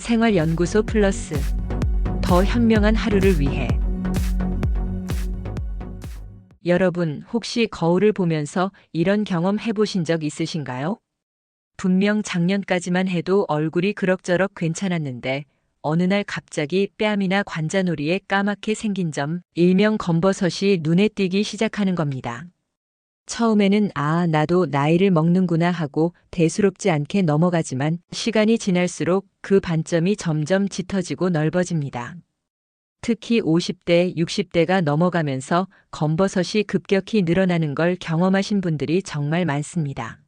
생활연구소 플러스 더 현명한 하루를 위해. 여러분, 혹시 거울을 보면서 이런 경험 해보신 적 있으신가요? 분명 작년까지만 해도 얼굴이 그럭저럭 괜찮았는데 어느 날 갑자기 뺨이나 관자놀이에 까맣게 생긴 점, 일명 검버섯이 눈에 띄기 시작하는 겁니다. 처음에는 나도 나이를 먹는구나 하고 대수롭지 않게 넘어가지만 시간이 지날수록 그 반점이 점점 짙어지고 넓어집니다. 특히 50대, 60대가 넘어가면서 검버섯이 급격히 늘어나는 걸 경험하신 분들이 정말 많습니다.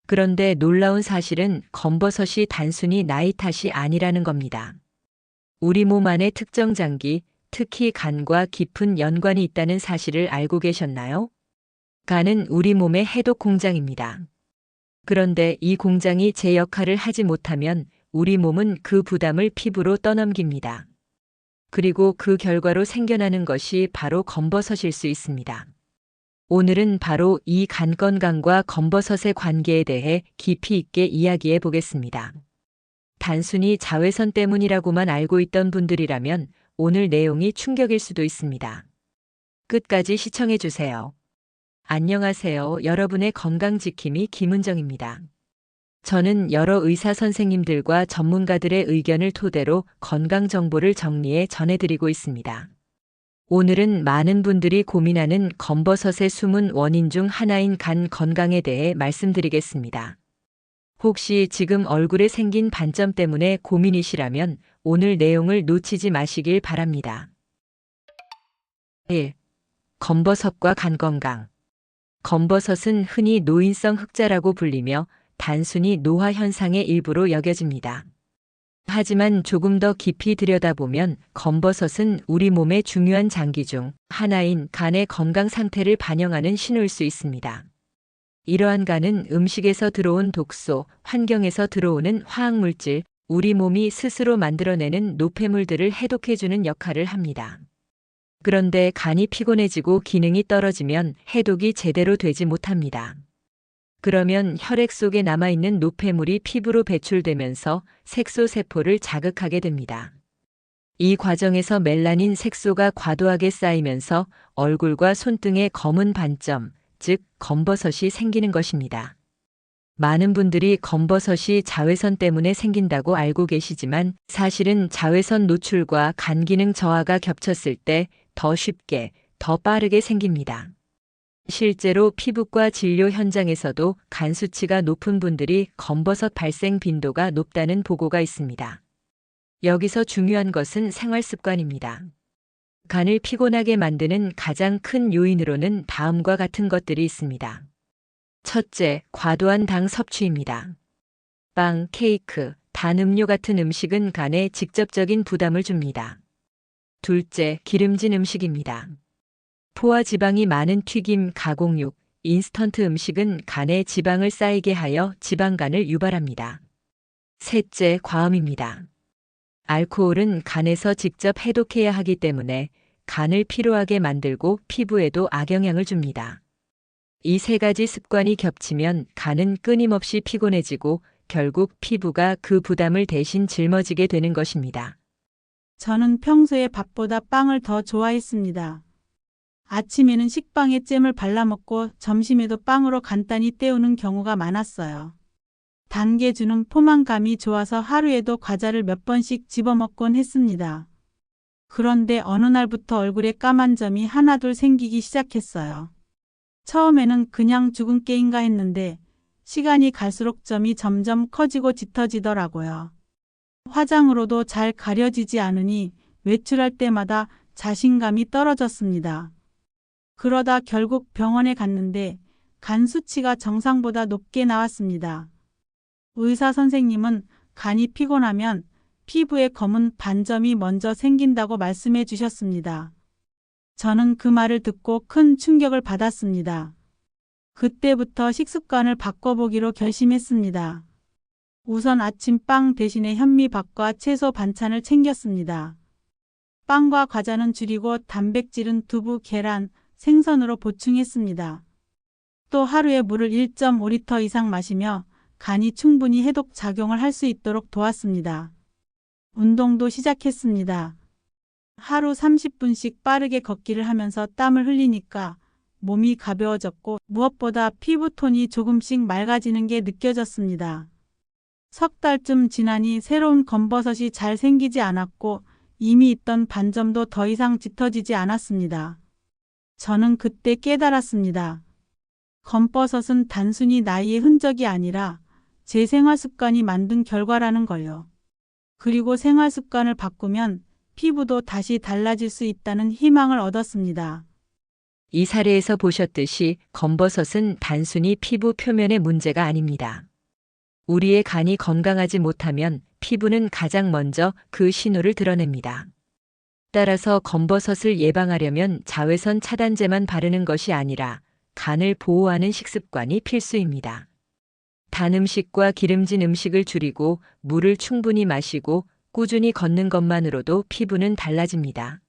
그런데 놀라운 사실은 검버섯이 단순히 나이 탓이 아니라는 겁니다. 우리 몸 안의 특정 장기, 특히 간과 깊은 연관이 있다는 사실을 알고 계셨나요? 간은 우리 몸의 해독 공장입니다. 그런데 이 공장이 제 역할을 하지 못하면 우리 몸은 그 부담을 피부로 떠넘깁니다. 그리고 그 결과로 생겨나는 것이 바로 검버섯일 수 있습니다. 오늘은 바로 이 간 건강과 검버섯의 관계에 대해 깊이 있게 이야기해 보겠습니다. 단순히 자외선 때문이라고만 알고 있던 분들이라면 오늘 내용이 충격일 수도 있습니다. 끝까지 시청해 주세요. 안녕하세요. 여러분의 건강지킴이 김은정입니다. 저는 여러 의사 선생님들과 전문가들의 의견을 토대로 건강 정보를 정리해 전해드리고 있습니다. 오늘은 많은 분들이 고민하는 검버섯의 숨은 원인 중 하나인 간 건강에 대해 말씀드리겠습니다. 혹시 지금 얼굴에 생긴 반점 때문에 고민이시라면 오늘 내용을 놓치지 마시길 바랍니다. 1. 검버섯과 간 건강. 검버섯은 흔히 노인성 흑자라고 불리며 단순히 노화 현상의 일부로 여겨집니다. 하지만 조금 더 깊이 들여다보면 검버섯은 우리 몸의 중요한 장기 중 하나인 간의 건강 상태를 반영하는 신호일 수 있습니다. 이러한 간은 음식에서 들어온 독소, 환경에서 들어오는 화학물질, 우리 몸이 스스로 만들어내는 노폐물들을 해독해주는 역할을 합니다. 그런데 간이 피곤해지고 기능이 떨어지면 해독이 제대로 되지 못합니다. 그러면 혈액 속에 남아있는 노폐물이 피부로 배출되면서 색소세포를 자극하게 됩니다. 이 과정에서 멜라닌 색소가 과도하게 쌓이면서 얼굴과 손등에 검은 반점, 즉 검버섯이 생기는 것입니다. 많은 분들이 검버섯이 자외선 때문에 생긴다고 알고 계시지만 사실은 자외선 노출과 간 기능 저하가 겹쳤을 때 더 쉽게, 더 빠르게 생깁니다. 실제로 피부과 진료 현장에서도 간 수치가 높은 분들이 검버섯 발생 빈도가 높다는 보고가 있습니다. 여기서 중요한 것은 생활 습관입니다. 간을 피곤하게 만드는 가장 큰 요인으로는 다음과 같은 것들이 있습니다. 첫째, 과도한 당 섭취입니다. 빵, 케이크, 단 음료 같은 음식은 간에 직접적인 부담을 줍니다. 둘째, 기름진 음식입니다. 포화 지방이 많은 튀김, 가공육, 인스턴트 음식은 간에 지방을 쌓이게 하여 지방간을 유발합니다. 셋째, 과음입니다. 알코올은 간에서 직접 해독해야 하기 때문에 간을 피로하게 만들고 피부에도 악영향을 줍니다. 이 세 가지 습관이 겹치면 간은 끊임없이 피곤해지고 결국 피부가 그 부담을 대신 짊어지게 되는 것입니다. 저는 평소에 밥보다 빵을 더 좋아했습니다. 아침에는 식빵에 잼을 발라 먹고 점심에도 빵으로 간단히 때우는 경우가 많았어요. 단 게 주는 포만감이 좋아서 하루에도 과자를 몇 번씩 집어먹곤 했습니다. 그런데 어느 날부터 얼굴에 까만 점이 하나둘 생기기 시작했어요. 처음에는 그냥 죽은 깨인가 했는데 시간이 갈수록 점이 점점 커지고 짙어지더라고요. 화장으로도 잘 가려지지 않으니 외출할 때마다 자신감이 떨어졌습니다. 그러다 결국 병원에 갔는데 간 수치가 정상보다 높게 나왔습니다. 의사 선생님은 간이 피곤하면 피부에 검은 반점이 먼저 생긴다고 말씀해 주셨습니다. 저는 그 말을 듣고 큰 충격을 받았습니다. 그때부터 식습관을 바꿔보기로 결심했습니다. 우선 아침 빵 대신에 현미밥과 채소 반찬을 챙겼습니다. 빵과 과자는 줄이고 단백질은 두부, 계란, 생선으로 보충했습니다. 또 하루에 물을 1.5리터 이상 마시며 간이 충분히 해독 작용을 할 수 있도록 도왔습니다. 운동도 시작했습니다. 하루 30분씩 빠르게 걷기를 하면서 땀을 흘리니까 몸이 가벼워졌고 무엇보다 피부톤이 조금씩 맑아지는 게 느껴졌습니다. 석 달쯤 지나니 새로운 검버섯이 잘 생기지 않았고 이미 있던 반점도 더 이상 짙어지지 않았습니다. 저는 그때 깨달았습니다. 검버섯은 단순히 나이의 흔적이 아니라 제 생활 습관이 만든 결과라는 걸요. 그리고 생활 습관을 바꾸면 피부도 다시 달라질 수 있다는 희망을 얻었습니다. 이 사례에서 보셨듯이 검버섯은 단순히 피부 표면의 문제가 아닙니다. 우리의 간이 건강하지 못하면 피부는 가장 먼저 그 신호를 드러냅니다. 따라서 검버섯을 예방하려면 자외선 차단제만 바르는 것이 아니라 간을 보호하는 식습관이 필수입니다. 단 음식과 기름진 음식을 줄이고 물을 충분히 마시고 꾸준히 걷는 것만으로도 피부는 달라집니다.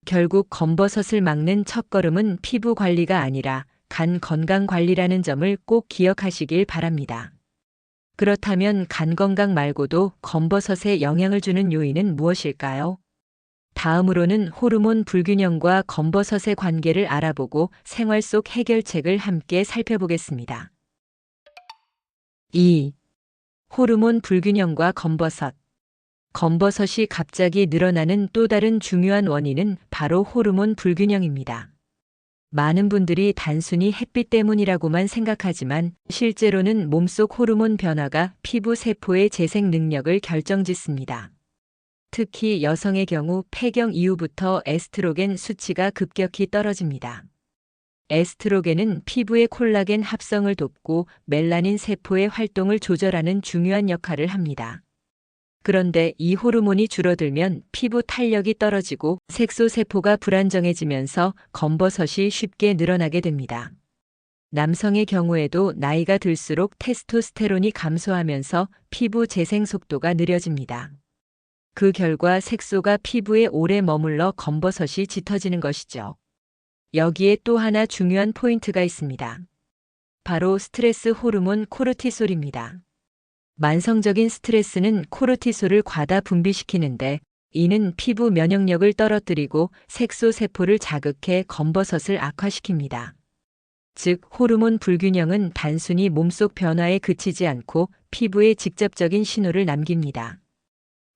결국 검버섯을 막는 첫걸음은 피부 관리가 아니라 간 건강 관리라는 점을 꼭 기억하시길 바랍니다. 그렇다면 간 건강 말고도 검버섯에 영향을 주는 요인은 무엇일까요? 다음으로는 호르몬 불균형과 검버섯의 관계를 알아보고 생활 속 해결책을 함께 살펴보겠습니다. 2. 호르몬 불균형과 검버섯. 검버섯이 갑자기 늘어나는 또 다른 중요한 원인은 바로 호르몬 불균형입니다. 많은 분들이 단순히 햇빛 때문이라고만 생각하지만 실제로는 몸속 호르몬 변화가 피부 세포의 재생 능력을 결정짓습니다. 특히 여성의 경우 폐경 이후부터 에스트로겐 수치가 급격히 떨어집니다. 에스트로겐은 피부의 콜라겐 합성을 돕고 멜라닌 세포의 활동을 조절하는 중요한 역할을 합니다. 그런데 이 호르몬이 줄어들면 피부 탄력이 떨어지고 색소세포가 불안정해지면서 검버섯이 쉽게 늘어나게 됩니다. 남성의 경우에도 나이가 들수록 테스토스테론이 감소하면서 피부 재생 속도가 느려집니다. 그 결과 색소가 피부에 오래 머물러 검버섯이 짙어지는 것이죠. 여기에 또 하나 중요한 포인트가 있습니다. 바로 스트레스 호르몬 코르티솔입니다. 만성적인 스트레스는 코르티솔을 과다 분비시키는데 이는 피부 면역력을 떨어뜨리고 색소 세포를 자극해 검버섯을 악화시킵니다. 즉, 호르몬 불균형은 단순히 몸속 변화에 그치지 않고 피부에 직접적인 신호를 남깁니다.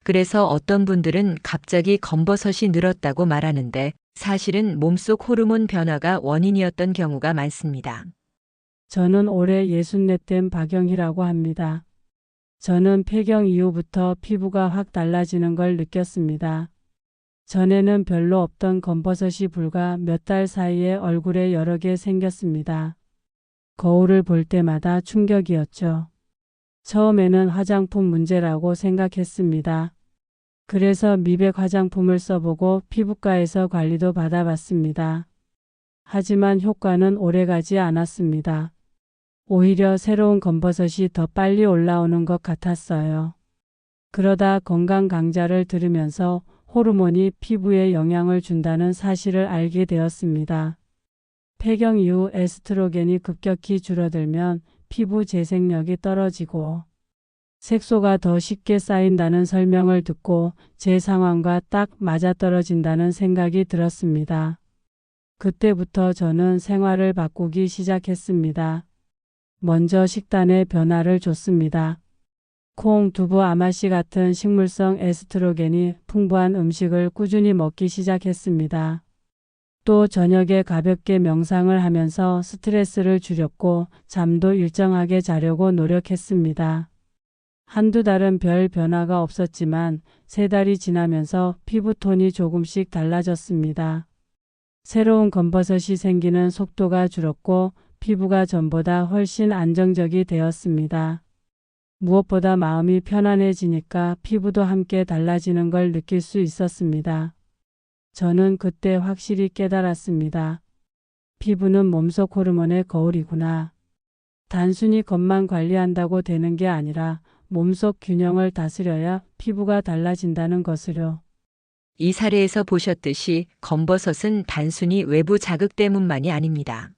그래서 어떤 분들은 갑자기 검버섯이 늘었다고 말하는데 사실은 몸속 호르몬 변화가 원인이었던 경우가 많습니다. 저는 올해 64된 박영희라고 합니다. 저는 폐경 이후부터 피부가 확 달라지는 걸 느꼈습니다. 전에는 별로 없던 검버섯이 불과 몇 달 사이에 얼굴에 여러 개 생겼습니다. 거울을 볼 때마다 충격이었죠. 처음에는 화장품 문제라고 생각했습니다. 그래서 미백 화장품을 써보고 피부과에서 관리도 받아봤습니다. 하지만 효과는 오래가지 않았습니다. 오히려 새로운 검버섯이 더 빨리 올라오는 것 같았어요. 그러다 건강 강좌를 들으면서 호르몬이 피부에 영향을 준다는 사실을 알게 되었습니다. 폐경 이후 에스트로겐이 급격히 줄어들면 피부 재생력이 떨어지고 색소가 더 쉽게 쌓인다는 설명을 듣고 제 상황과 딱 맞아떨어진다는 생각이 들었습니다. 그때부터 저는 생활을 바꾸기 시작했습니다. 먼저 식단에 변화를 줬습니다. 콩, 두부, 아마씨 같은 식물성 에스트로겐이 풍부한 음식을 꾸준히 먹기 시작했습니다. 또 저녁에 가볍게 명상을 하면서 스트레스를 줄였고 잠도 일정하게 자려고 노력했습니다. 한두 달은 별 변화가 없었지만 3달이 지나면서 피부톤이 조금씩 달라졌습니다. 새로운 검버섯이 생기는 속도가 줄었고 피부가 전보다 훨씬 안정적이 되었습니다. 무엇보다 마음이 편안해지니까 피부도 함께 달라지는 걸 느낄 수 있었습니다. 저는 그때 확실히 깨달았습니다. 피부는 몸속 호르몬의 거울이구나. 단순히 겉만 관리한다고 되는 게 아니라 몸속 균형을 다스려야 피부가 달라진다는 것을요. 이 사례에서 보셨듯이 검버섯은 단순히 외부 자극 때문만이 아닙니다.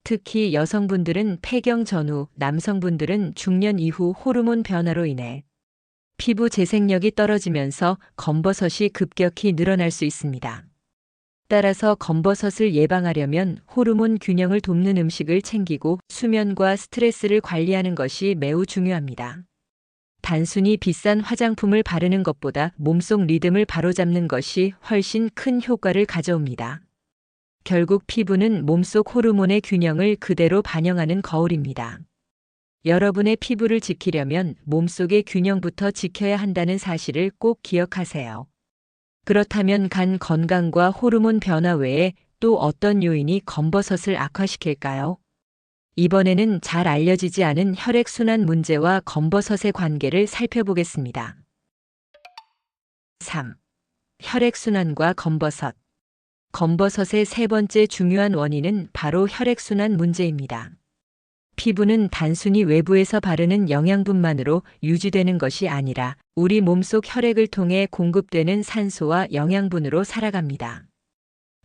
특히 여성분들은 폐경 전후, 남성분들은 중년 이후 호르몬 변화로 인해 피부 재생력이 떨어지면서 검버섯이 급격히 늘어날 수 있습니다. 따라서 검버섯을 예방하려면 호르몬 균형을 돕는 음식을 챙기고 수면과 스트레스를 관리하는 것이 매우 중요합니다. 단순히 비싼 화장품을 바르는 것보다 몸속 리듬을 바로잡는 것이 훨씬 큰 효과를 가져옵니다. 결국 피부는 몸속 호르몬의 균형을 그대로 반영하는 거울입니다. 여러분의 피부를 지키려면 몸속의 균형부터 지켜야 한다는 사실을 꼭 기억하세요. 그렇다면 간 건강과 호르몬 변화 외에 또 어떤 요인이 검버섯을 악화시킬까요? 이번에는 잘 알려지지 않은 혈액순환 문제와 검버섯의 관계를 살펴보겠습니다. 3. 혈액순환과 검버섯. 검버섯의 세 번째 중요한 원인은 바로 혈액순환 문제입니다. 피부는 단순히 외부에서 바르는 영양분만으로 유지되는 것이 아니라 우리 몸속 혈액을 통해 공급되는 산소와 영양분으로 살아갑니다.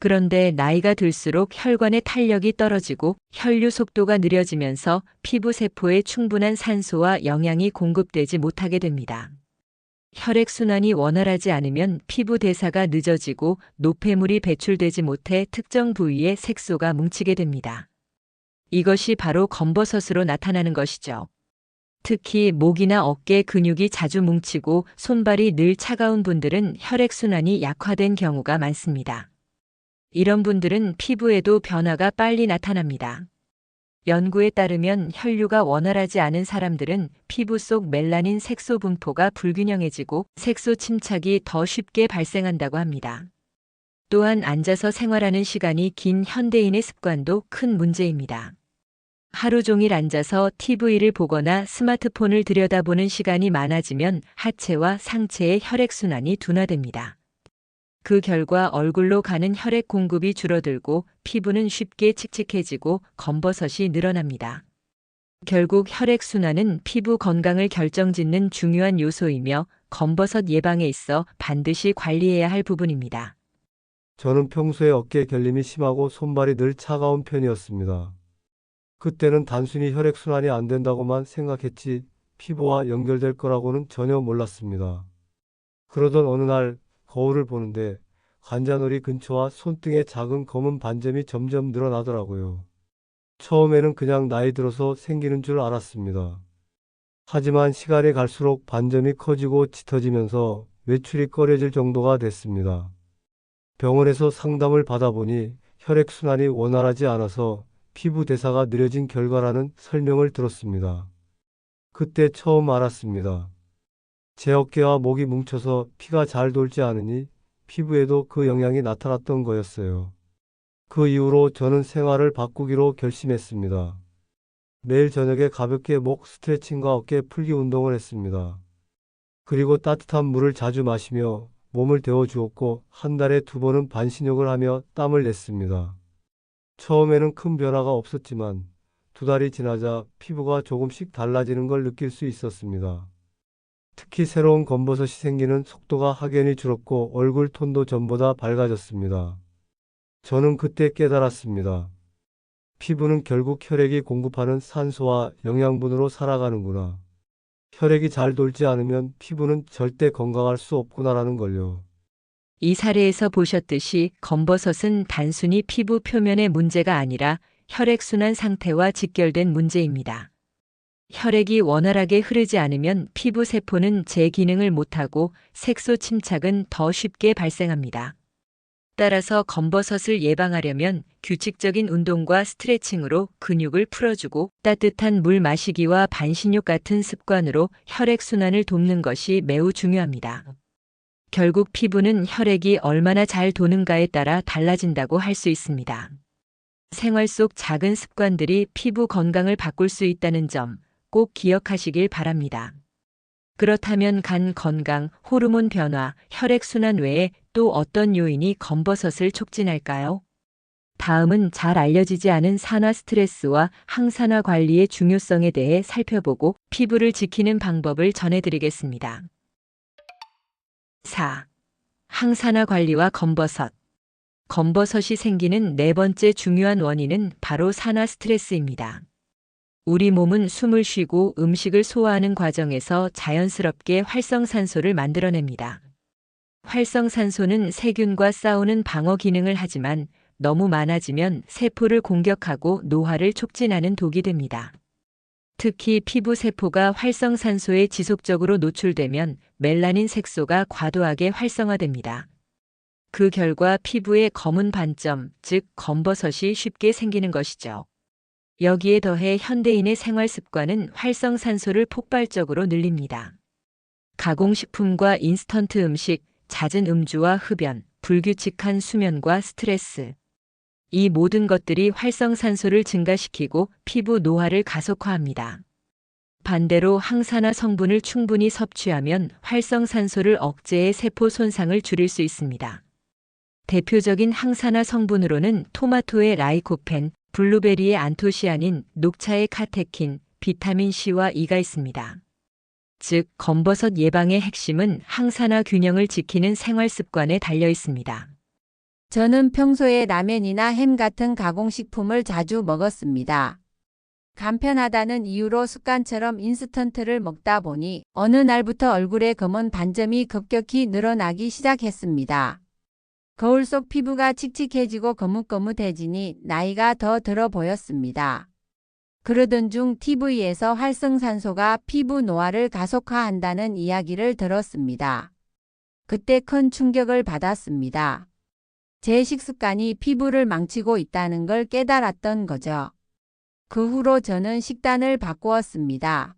그런데 나이가 들수록 혈관의 탄력이 떨어지고 혈류 속도가 느려지면서 피부 세포에 충분한 산소와 영양이 공급되지 못하게 됩니다. 혈액순환이 원활하지 않으면 피부 대사가 늦어지고 노폐물이 배출되지 못해 특정 부위에 색소가 뭉치게 됩니다. 이것이 바로 검버섯으로 나타나는 것이죠. 특히 목이나 어깨 근육이 자주 뭉치고 손발이 늘 차가운 분들은 혈액순환이 약화된 경우가 많습니다. 이런 분들은 피부에도 변화가 빨리 나타납니다. 연구에 따르면 혈류가 원활하지 않은 사람들은 피부 속 멜라닌 색소 분포가 불균형해지고 색소 침착이 더 쉽게 발생한다고 합니다. 또한 앉아서 생활하는 시간이 긴 현대인의 습관도 큰 문제입니다. 하루 종일 앉아서 TV를 보거나 스마트폰을 들여다보는 시간이 많아지면 하체와 상체의 혈액순환이 둔화됩니다. 그 결과 얼굴로 가는 혈액 공급이 줄어들고 피부는 쉽게 칙칙해지고 검버섯이 늘어납니다. 결국 혈액순환은 피부 건강을 결정짓는 중요한 요소이며 검버섯 예방에 있어 반드시 관리해야 할 부분입니다. 저는 평소에 어깨 결림이 심하고 손발이 늘 차가운 편이었습니다. 그때는 단순히 혈액순환이 안 된다고만 생각했지 피부와 연결될 거라고는 전혀 몰랐습니다. 그러던 어느 날 거울을 보는데 관자놀이 근처와 손등에 작은 검은 반점이 점점 늘어나더라고요. 처음에는 그냥 나이 들어서 생기는 줄 알았습니다. 하지만 시간이 갈수록 반점이 커지고 짙어지면서 외출이 꺼려질 정도가 됐습니다. 병원에서 상담을 받아보니 혈액순환이 원활하지 않아서 피부 대사가 느려진 결과라는 설명을 들었습니다. 그때 처음 알았습니다. 제 어깨와 목이 뭉쳐서 피가 잘 돌지 않으니 피부에도 그 영향이 나타났던 거였어요. 그 이후로 저는 생활을 바꾸기로 결심했습니다. 매일 저녁에 가볍게 목 스트레칭과 어깨 풀기 운동을 했습니다. 그리고 따뜻한 물을 자주 마시며 몸을 데워주었고 한 달에 2번은 반신욕을 하며 땀을 냈습니다. 처음에는 큰 변화가 없었지만 2달이 지나자 피부가 조금씩 달라지는 걸 느낄 수 있었습니다. 특히 새로운 검버섯이 생기는 속도가 확연히 줄었고 얼굴 톤도 전보다 밝아졌습니다. 저는 그때 깨달았습니다. 피부는 결국 혈액이 공급하는 산소와 영양분으로 살아가는구나. 혈액이 잘 돌지 않으면 피부는 절대 건강할 수 없구나라는 걸요. 이 사례에서 보셨듯이 검버섯은 단순히 피부 표면의 문제가 아니라 혈액순환 상태와 직결된 문제입니다. 혈액이 원활하게 흐르지 않으면 피부 세포는 제 기능을 못하고 색소 침착은 더 쉽게 발생합니다. 따라서 검버섯을 예방하려면 규칙적인 운동과 스트레칭으로 근육을 풀어주고 따뜻한 물 마시기와 반신욕 같은 습관으로 혈액순환을 돕는 것이 매우 중요합니다. 결국 피부는 혈액이 얼마나 잘 도는가에 따라 달라진다고 할 수 있습니다. 생활 속 작은 습관들이 피부 건강을 바꿀 수 있다는 점 꼭 기억하시길 바랍니다. 그렇다면 간 건강, 호르몬 변화, 혈액순환 외에 또 어떤 요인이 검버섯을 촉진할까요? 다음은 잘 알려지지 않은 산화 스트레스와 항산화 관리의 중요성에 대해 살펴보고 피부를 지키는 방법을 전해드리겠습니다. 4. 항산화 관리와 검버섯. 검버섯이 생기는 네 번째 중요한 원인은 바로 산화 스트레스입니다. 우리 몸은 숨을 쉬고 음식을 소화하는 과정에서 자연스럽게 활성산소를 만들어냅니다. 활성산소는 세균과 싸우는 방어 기능을 하지만 너무 많아지면 세포를 공격하고 노화를 촉진하는 독이 됩니다. 특히 피부 세포가 활성산소에 지속적으로 노출되면 멜라닌 색소가 과도하게 활성화됩니다. 그 결과 피부에 검은 반점, 즉 검버섯이 쉽게 생기는 것이죠. 여기에 더해 현대인의 생활 습관은 활성산소를 폭발적으로 늘립니다. 가공식품과 인스턴트 음식, 잦은 음주와 흡연, 불규칙한 수면과 스트레스. 이 모든 것들이 활성산소를 증가시키고 피부 노화를 가속화합니다. 반대로 항산화 성분을 충분히 섭취하면 활성산소를 억제해 세포 손상을 줄일 수 있습니다. 대표적인 항산화 성분으로는 토마토의 라이코펜, 블루베리의 안토시아닌, 녹차의 카테킨, 비타민 C와 E가 있습니다. 즉, 검버섯 예방의 핵심은 항산화 균형을 지키는 생활 습관에 달려 있습니다. 저는 평소에 라면이나 햄 같은 가공식품을 자주 먹었습니다. 간편하다는 이유로 습관처럼 인스턴트를 먹다 보니 어느 날부터 얼굴에 검은 반점이 급격히 늘어나기 시작했습니다. 거울 속 피부가 칙칙해지고 거뭇거뭇해지니 나이가 더 들어 보였습니다. 그러던 중 TV에서 활성산소가 피부 노화를 가속화한다는 이야기를 들었습니다. 그때 큰 충격을 받았습니다. 제 식습관이 피부를 망치고 있다는 걸 깨달았던 거죠. 그 후로 저는 식단을 바꾸었습니다.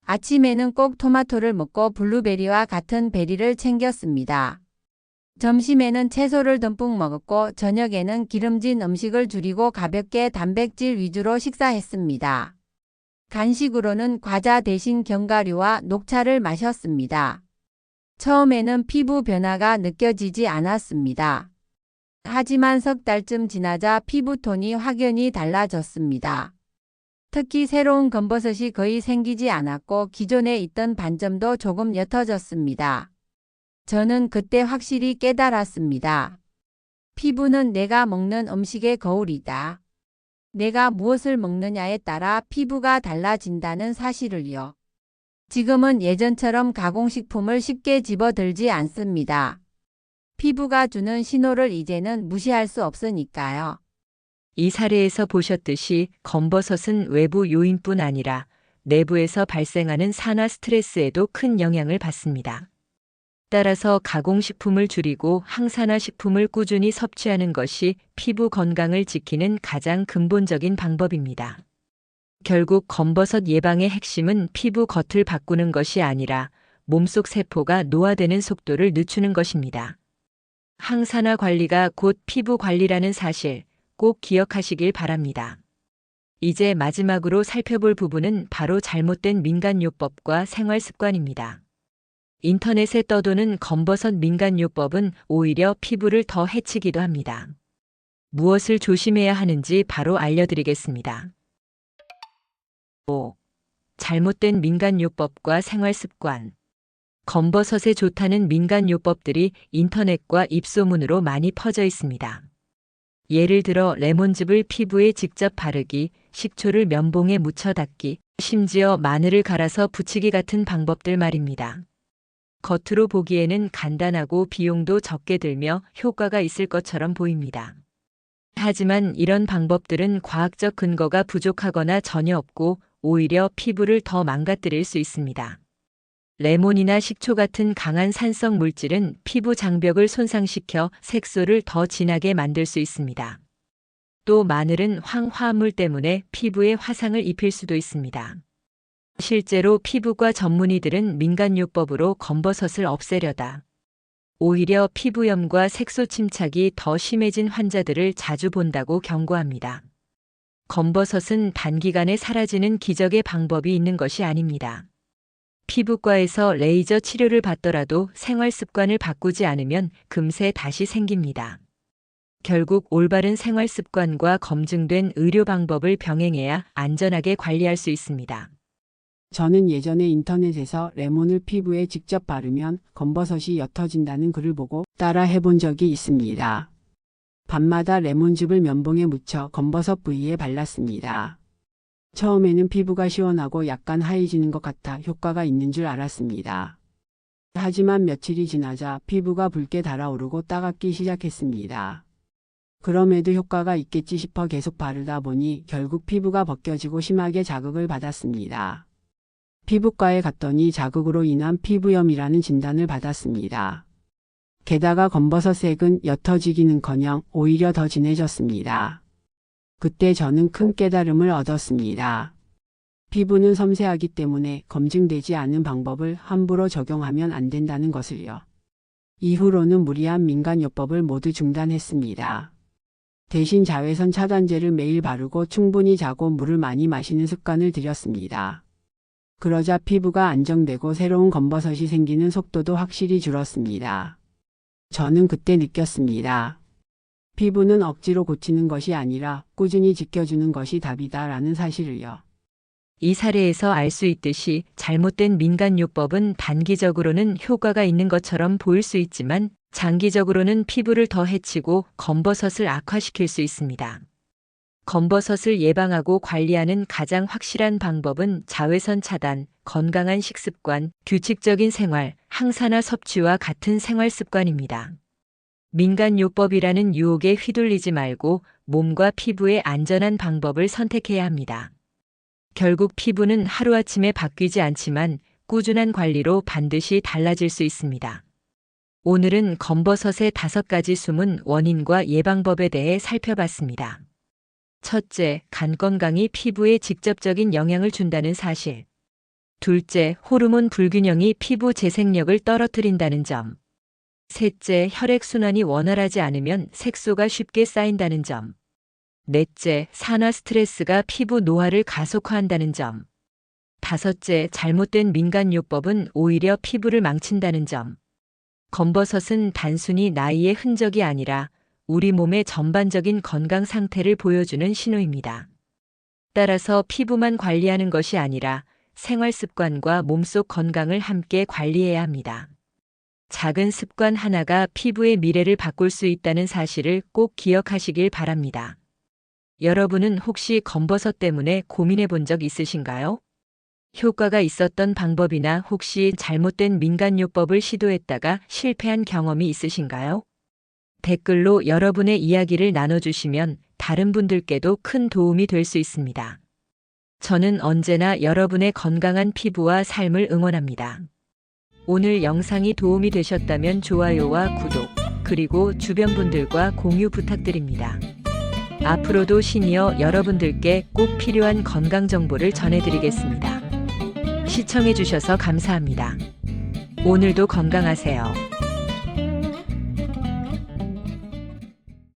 아침에는 꼭 토마토를 먹고 블루베리와 같은 베리를 챙겼습니다. 점심에는 채소를 듬뿍 먹었고 저녁에는 기름진 음식을 줄이고 가볍게 단백질 위주로 식사했습니다. 간식으로는 과자 대신 견과류와 녹차를 마셨습니다. 처음에는 피부 변화가 느껴지지 않았습니다. 하지만 석 달쯤 지나자 피부톤이 확연히 달라졌습니다. 특히 새로운 검버섯이 거의 생기지 않았고 기존에 있던 반점도 조금 옅어졌습니다. 저는 그때 확실히 깨달았습니다. 피부는 내가 먹는 음식의 거울이다. 내가 무엇을 먹느냐에 따라 피부가 달라진다는 사실을요. 지금은 예전처럼 가공식품을 쉽게 집어들지 않습니다. 피부가 주는 신호를 이제는 무시할 수 없으니까요. 이 사례에서 보셨듯이 검버섯은 외부 요인뿐 아니라 내부에서 발생하는 산화 스트레스에도 큰 영향을 받습니다. 따라서 가공식품을 줄이고 항산화 식품을 꾸준히 섭취하는 것이 피부 건강을 지키는 가장 근본적인 방법입니다. 결국 검버섯 예방의 핵심은 피부 겉을 바꾸는 것이 아니라 몸속 세포가 노화되는 속도를 늦추는 것입니다. 항산화 관리가 곧 피부 관리라는 사실 꼭 기억하시길 바랍니다. 이제 마지막으로 살펴볼 부분은 바로 잘못된 민간요법과 생활습관입니다. 인터넷에 떠도는 검버섯 민간요법은 오히려 피부를 더 해치기도 합니다. 무엇을 조심해야 하는지 바로 알려드리겠습니다. 5. 잘못된 민간요법과 생활습관. 검버섯에 좋다는 민간요법들이 인터넷과 입소문으로 많이 퍼져 있습니다. 예를 들어 레몬즙을 피부에 직접 바르기, 식초를 면봉에 묻혀 닦기, 심지어 마늘을 갈아서 붙이기 같은 방법들 말입니다. 겉으로 보기에는 간단하고 비용도 적게 들며 효과가 있을 것처럼 보입니다. 하지만 이런 방법들은 과학적 근거가 부족하거나 전혀 없고 오히려 피부를 더 망가뜨릴 수 있습니다. 레몬이나 식초 같은 강한 산성 물질은 피부 장벽을 손상시켜 색소를 더 진하게 만들 수 있습니다. 또 마늘은 황화합물 때문에 피부에 화상을 입힐 수도 있습니다. 실제로 피부과 전문의들은 민간요법으로 검버섯을 없애려다 오히려 피부염과 색소 침착이 더 심해진 환자들을 자주 본다고 경고합니다. 검버섯은 단기간에 사라지는 기적의 방법이 있는 것이 아닙니다. 피부과에서 레이저 치료를 받더라도 생활 습관을 바꾸지 않으면 금세 다시 생깁니다. 결국 올바른 생활 습관과 검증된 의료 방법을 병행해야 안전하게 관리할 수 있습니다. 저는 예전에 인터넷에서 레몬을 피부에 직접 바르면 검버섯이 옅어진다는 글을 보고 따라 해본 적이 있습니다. 밤마다 레몬즙을 면봉에 묻혀 검버섯 부위에 발랐습니다. 처음에는 피부가 시원하고 약간 하얘지는 것 같아 효과가 있는 줄 알았습니다. 하지만 며칠이 지나자 피부가 붉게 달아오르고 따갑기 시작했습니다. 그럼에도 효과가 있겠지 싶어 계속 바르다 보니 결국 피부가 벗겨지고 심하게 자극을 받았습니다. 피부과에 갔더니 자극으로 인한 피부염이라는 진단을 받았습니다. 게다가 검버섯색은 옅어지기는커녕 오히려 더 진해졌습니다. 그때 저는 큰 깨달음을 얻었습니다. 피부는 섬세하기 때문에 검증되지 않은 방법을 함부로 적용하면 안 된다는 것을요. 이후로는 무리한 민간요법을 모두 중단했습니다. 대신 자외선 차단제를 매일 바르고 충분히 자고 물을 많이 마시는 습관을 들였습니다. 그러자 피부가 안정되고 새로운 검버섯이 생기는 속도도 확실히 줄었습니다. 저는 그때 느꼈습니다. 피부는 억지로 고치는 것이 아니라 꾸준히 지켜주는 것이 답이다라는 사실을요. 이 사례에서 알 수 있듯이 잘못된 민간요법은 단기적으로는 효과가 있는 것처럼 보일 수 있지만 장기적으로는 피부를 더 해치고 검버섯을 악화시킬 수 있습니다. 검버섯을 예방하고 관리하는 가장 확실한 방법은 자외선 차단, 건강한 식습관, 규칙적인 생활, 항산화 섭취와 같은 생활 습관입니다. 민간요법이라는 유혹에 휘둘리지 말고 몸과 피부의 안전한 방법을 선택해야 합니다. 결국 피부는 하루아침에 바뀌지 않지만 꾸준한 관리로 반드시 달라질 수 있습니다. 오늘은 검버섯의 5가지 숨은 원인과 예방법에 대해 살펴봤습니다. 첫째, 간 건강이 피부에 직접적인 영향을 준다는 사실. 둘째, 호르몬 불균형이 피부 재생력을 떨어뜨린다는 점. 셋째, 혈액순환이 원활하지 않으면 색소가 쉽게 쌓인다는 점. 넷째, 산화 스트레스가 피부 노화를 가속화한다는 점. 다섯째, 잘못된 민간요법은 오히려 피부를 망친다는 점. 검버섯은 단순히 나이의 흔적이 아니라 우리 몸의 전반적인 건강 상태를 보여주는 신호입니다. 따라서 피부만 관리하는 것이 아니라 생활 습관과 몸속 건강을 함께 관리해야 합니다. 작은 습관 하나가 피부의 미래를 바꿀 수 있다는 사실을 꼭 기억하시길 바랍니다. 여러분은 혹시 검버섯 때문에 고민해 본 적 있으신가요? 효과가 있었던 방법이나 혹시 잘못된 민간요법을 시도했다가 실패한 경험이 있으신가요? 댓글로 여러분의 이야기를 나눠주시면 다른 분들께도 큰 도움이 될 수 있습니다. 저는 언제나 여러분의 건강한 피부와 삶을 응원합니다. 오늘 영상이 도움이 되셨다면 좋아요와 구독, 그리고 주변 분들과 공유 부탁드립니다. 앞으로도 시니어 여러분들께 꼭 필요한 건강 정보를 전해드리겠습니다. 시청해주셔서 감사합니다. 오늘도 건강하세요.